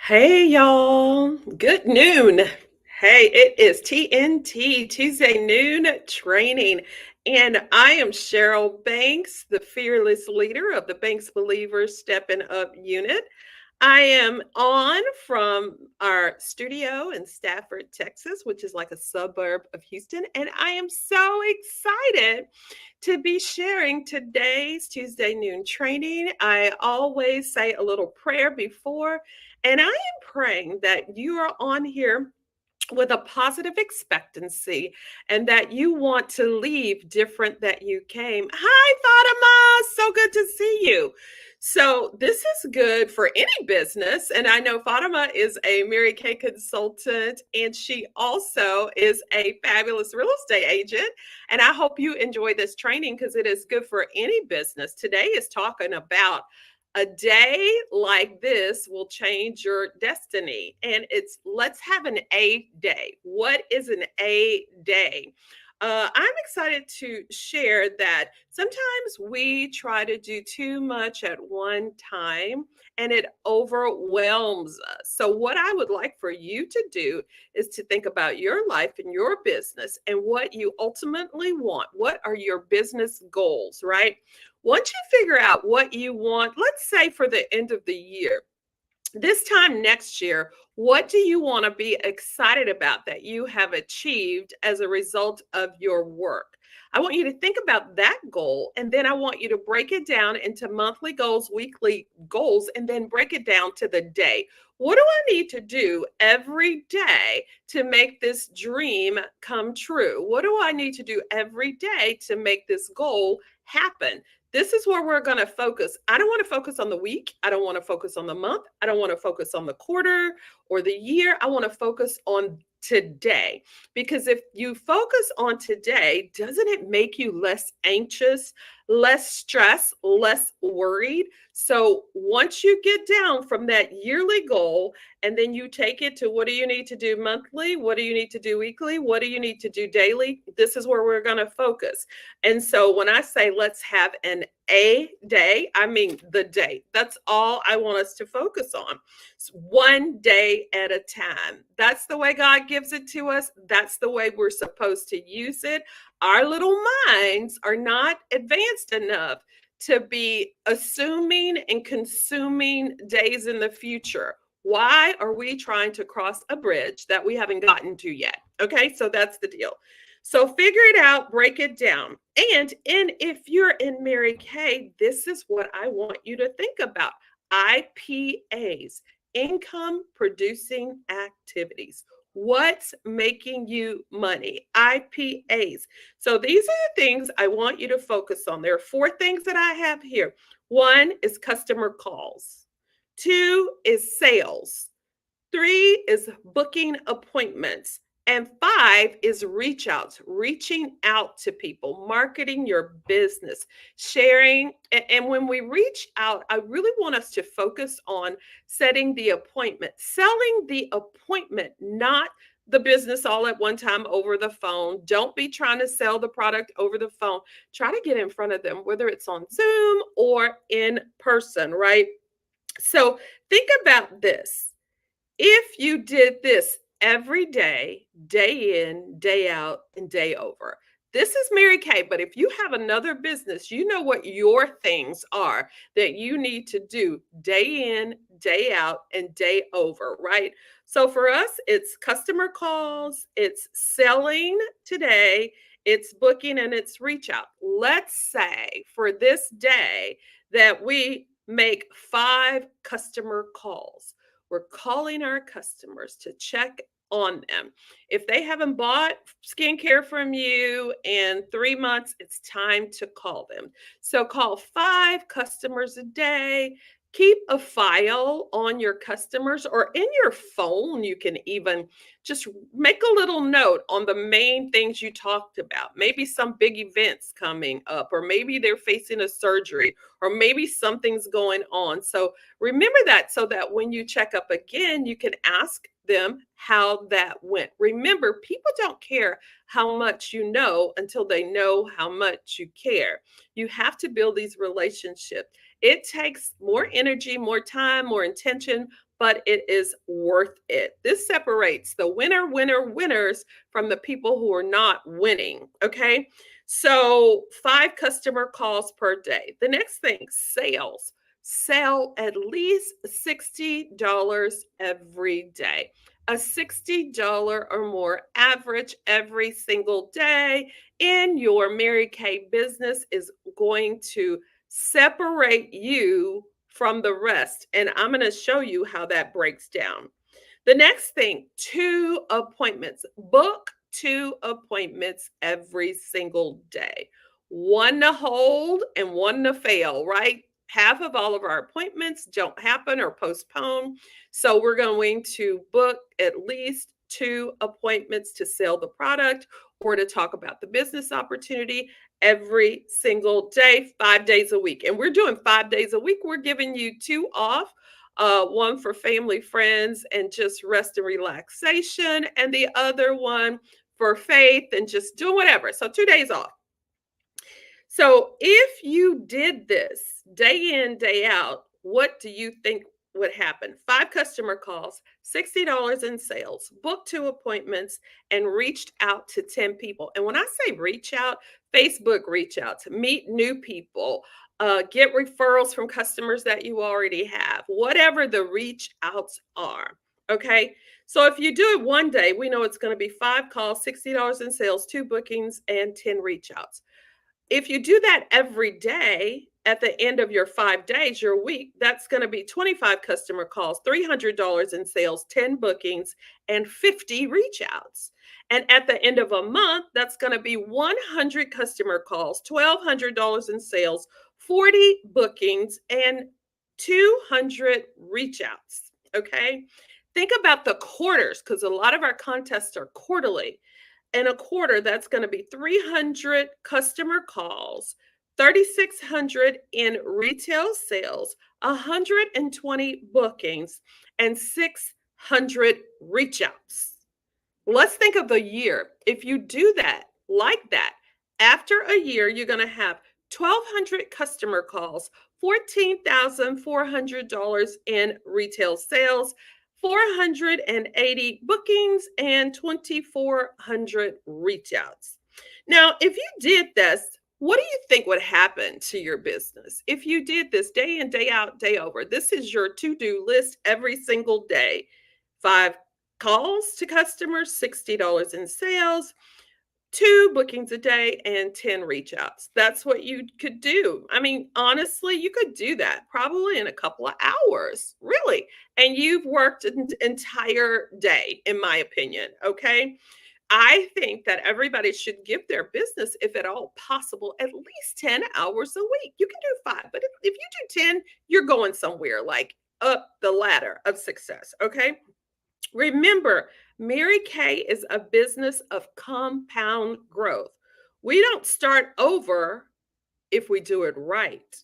Hey y'all, good noon. Hey, it is TNT Tuesday noon training, and I am Cheryl Banks, the fearless leader of the Banks Believers Stepping Up unit. I am on from our studio in Stafford, Texas, which is like a suburb of Houston, and I am so excited to be sharing today's Tuesday noon training. I always say a little prayer before, and I am praying that you are on here with a positive expectancy and that you want to leave different that you came. Hi, Fatima. So good to see you. So, this is good for any business. And I know Fatima is a Mary Kay consultant and she also is a fabulous real estate agent. And I hope you enjoy this training because it is good for any business. Today is talking about a day like this will change your destiny. And it's let's have an A day. What is an A day? I'm excited to share that sometimes we try to do too much at one time and it overwhelms us. So, what I would like for you to do is to think about your life and your business and what you ultimately want. What are your business goals, right? Once you figure out what you want, let's say for the end of the year, this time next year, what do you want to be excited about that you have achieved as a result of your work? I want you to think about that goal, and then I want you to break it down into monthly goals, weekly goals, and then break it down to the day. What do I need to do every day to make this dream come true? What do I need to do every day to make this goal happen? This is where we're going to focus. I don't want to focus on the week. I don't want to focus on the month. I don't want to focus on the quarter or the year. I want to focus on today. Because if you focus on today, doesn't it make you less anxious, less stressed, less worried? So once you get down from that yearly goal and then you take it to what do you need to do monthly? What do you need to do weekly? What do you need to do daily? This is where we're going to focus. And so when I say let's have an A day, I mean the day. That's all I want us to focus on. It's one day at a time. That's the way God gives it to us. That's the way we're supposed to use it. Our little minds are not advanced enough to be assuming and consuming days in the future. Why are we trying to cross a bridge that we haven't gotten to yet? Okay, so that's the deal. So figure it out, break it down. And if you're in Mary Kay, this is what I want you to think about. IPAs, income producing activities. What's making you money? IPAs. So these are the things I want you to focus on. There are four things that I have here. One is customer calls. Two is sales. Three is booking appointments. And five is reach outs, reaching out to people, marketing your business, sharing. And when we reach out, I really want us to focus on setting the appointment, selling the appointment, not the business all at one time over the phone. Don't be trying to sell the product over the phone. Try to get in front of them, whether it's on Zoom or in person, right? So think about this. If you did this every day in, day out, and day over, this is Mary Kay. But if you have another business, you know what your things are that you need to do day in, day out, and day over, right? So for us, it's customer calls, it's selling today, it's booking, and it's reach out. Let's say for this day that we make 5 customer calls. We're calling our customers to check on them. If they haven't bought skincare from you in 3 months, it's time to call them. So call 5 customers a day. Keep a file on your customers or in your phone. You can even just make a little note on the main things you talked about. Maybe some big events coming up, or maybe they're facing a surgery, or maybe something's going on. So remember that so that when you check up again, you can ask them how that went. Remember, people don't care how much you know until they know how much you care. You have to build these relationships. It takes more energy, more time, more intention, but it is worth it. This separates the winners from the people who are not winning. Okay. So 5 customer calls per day. The next thing, sales. Sell at least $60 every day. A $60 or more average every single day in your Mary Kay business is going to separate you from the rest. And I'm going to show you how that breaks down. The next thing, 2 appointments. Book 2 appointments every single day. One to hold and one to fail, right? Half of all of our appointments don't happen or postpone. So we're going to book at least 2 appointments to sell the product or to talk about the business opportunity every single day, 5 days a week. And we're doing 5 days a week. We're giving you 2 off, one for family, friends, and just rest and relaxation, and the other one for faith and just doing whatever. So 2 days off. So if you did this day in, day out, what do you think would happen? 5 customer calls, $60 in sales, booked 2 appointments, and reached out to 10 people. And when I say reach out, Facebook reach out to meet new people, get referrals from customers that you already have, whatever the reach outs are. Okay. So if you do it one day, we know it's going to be 5 calls, $60 in sales, 2 bookings, and 10 reach outs. If you do that every day at the end of your 5 days, your week, that's going to be 25 customer calls, $300 in sales, 10 bookings, and 50 reach outs. And at the end of a month, that's going to be 100 customer calls, $1,200 in sales, 40 bookings, and 200 reach outs. Okay. Think about the quarters because a lot of our contests are quarterly. In a quarter, that's going to be 300 customer calls, 3,600 in retail sales, 120 bookings, and 600 reach outs. Let's think of the year. If you do that like that, after a year, you're going to have 1,200 customer calls, $14,400 in retail sales, 480 bookings, and 2,400 reach outs. Now, if you did this, what do you think would happen to your business if you did this day in, day out, day over? This is your to do list every single day. 5 calls to customers, $60 in sales, 2 bookings a day, and 10 reach outs. That's what you could do. I mean, honestly, you could do that probably in a couple of hours, really. And you've worked an entire day, in my opinion. Okay. I think that everybody should give their business, if at all possible, at least 10 hours a week. You can do 5, but if you do 10, you're going somewhere like up the ladder of success. Okay. Remember, Mary Kay is a business of compound growth. We don't start over if we do it right.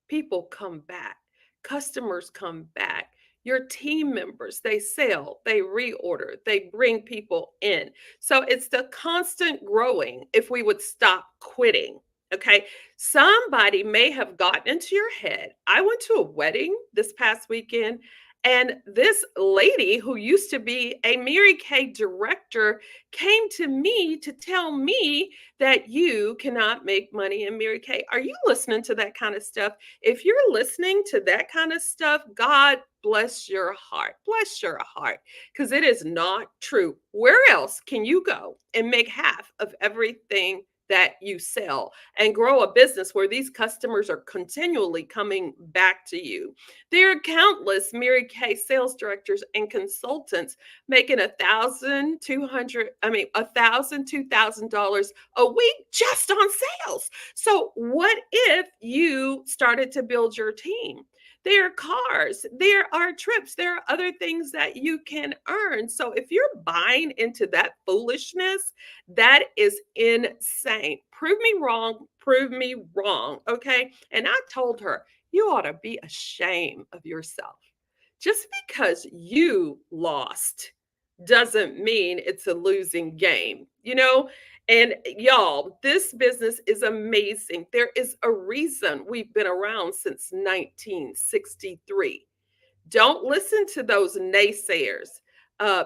People come back, customers come back. Your team members, they sell, they reorder, they bring people in. So it's the constant growing if we would stop quitting. Okay. Somebody may have gotten into your head. I went to a wedding this past weekend, and this lady who used to be a Mary Kay director came to me to tell me that you cannot make money in Mary Kay. Are you listening to that kind of stuff? If you're listening to that kind of stuff, God bless your heart. Bless your heart, because it is not true. Where else can you go and make half of everything that you sell and grow a business where these customers are continually coming back to you? There are countless Mary Kay sales directors and consultants making $1,000, $2,000 a week just on sales. So what if you started to build your team? There are cars, there are trips, there are other things that you can earn. So if you're buying into that foolishness, that is insane. Prove me wrong, prove me wrong. Okay. And I told her, you ought to be ashamed of yourself. Just because you lost doesn't mean it's a losing game, you know? And y'all, this business is amazing. There is a reason we've been around since 1963. Don't listen to those naysayers.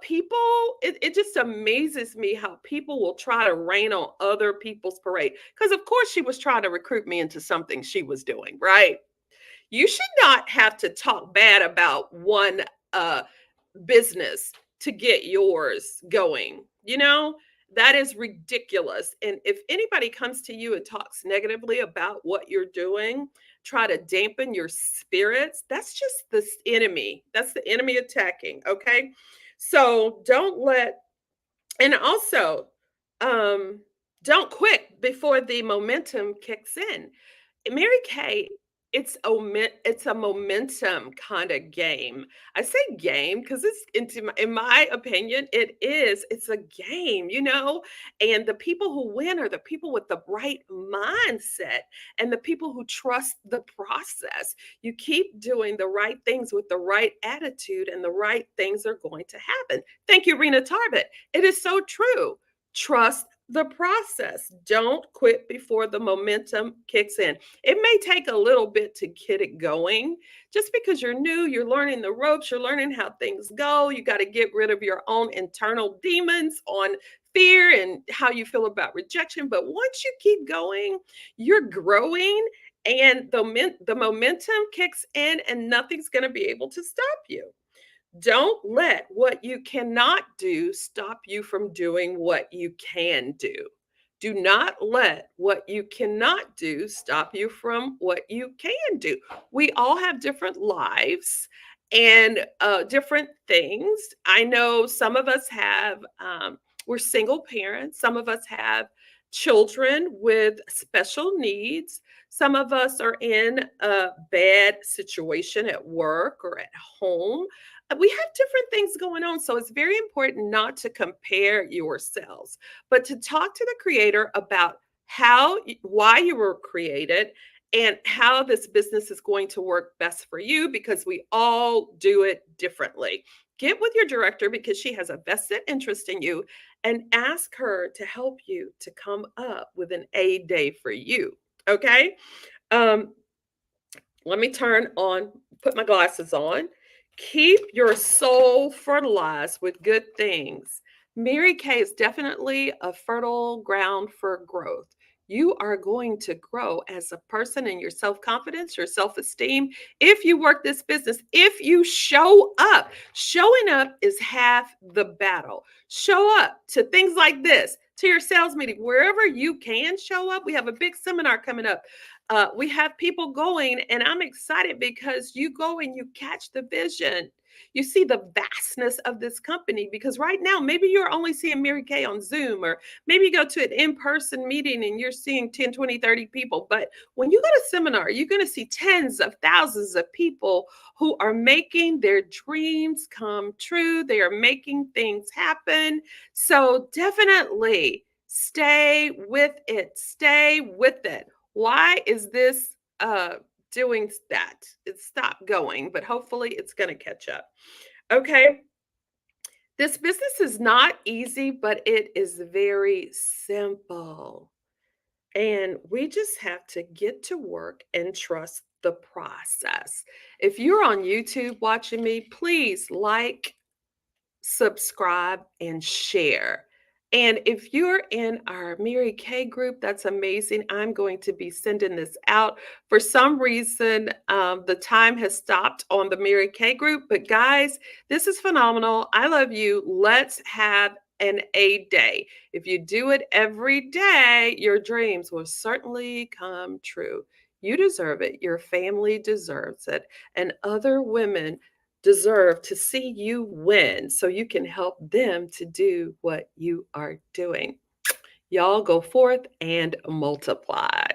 People, it just amazes me how people will try to rain on other people's parade. Because, of course, she was trying to recruit me into something she was doing, right? You should not have to talk bad about one uh, business to get yours going. That is ridiculous. And if anybody comes to you and talks negatively about what you're doing, try to dampen your spirits, that's just the enemy. That's the enemy attacking. Okay. So don't let, and also, um, don't quit before the momentum kicks in. Mary Kay, it's a momentum kind of game. I say game because in my opinion, it's a game, and the people who win are the people with the right mindset and the people who trust the process. You keep doing the right things with the right attitude, and the right things are going to happen. Thank you, Rena Tarbett. It is so true. Trust the process. Don't quit before the momentum kicks in. It may take a little bit to get it going. Just because you're new, you're learning the ropes, you're learning how things go. You got to get rid of your own internal demons on fear and how you feel about rejection. But once you keep going, you're growing, and the momentum kicks in, and nothing's going to be able to stop you. Don't let what you cannot do stop you from doing what you can do. Do not let what you cannot do stop you from what you can do. We all have different lives and different things. I know some of us we're single parents, some of us have children with special needs. Some of us are in a bad situation at work or at home. We have different things going on. So it's very important not to compare yourselves, but to talk to the creator about why you were created and how this business is going to work best for you, because we all do it differently. Get with your director because she has a vested interest in you, and ask her to help you to come up with an A day for you. Okay. Um, Let me put my glasses on. Keep your soul fertilized with good things. Mary Kay is definitely a fertile ground for growth. You are going to grow as a person in your self confidence, your self esteem, if you work this business, if you show up. Showing up is half the battle. Show up to things like this, to your sales meeting, wherever you can show up. We have a big seminar coming up. We have people going, and I'm excited because you go and you catch the vision. You see the vastness of this company, because right now, maybe you're only seeing Mary Kay on Zoom, or maybe you go to an in-person meeting and you're seeing 10, 20, 30 people. But when you go to seminar, you're going to see tens of thousands of people who are making their dreams come true. They are making things happen. So definitely stay with it. Stay with it. Why is this doing that? It stopped going, but hopefully it's going to catch up. Okay. This business is not easy, but it is very simple. And we just have to get to work and trust the process. If you're on YouTube watching me, please like, subscribe, and share. And if you're in our Mary Kay group, that's amazing. I'm going to be sending this out. For some reason, the time has stopped on the Mary Kay group. But guys, this is phenomenal. I love you. Let's have an A day. If you do it every day, your dreams will certainly come true. You deserve it. Your family deserves it. And other women deserve to see you win so you can help them to do what you are doing. Y'all go forth and multiply.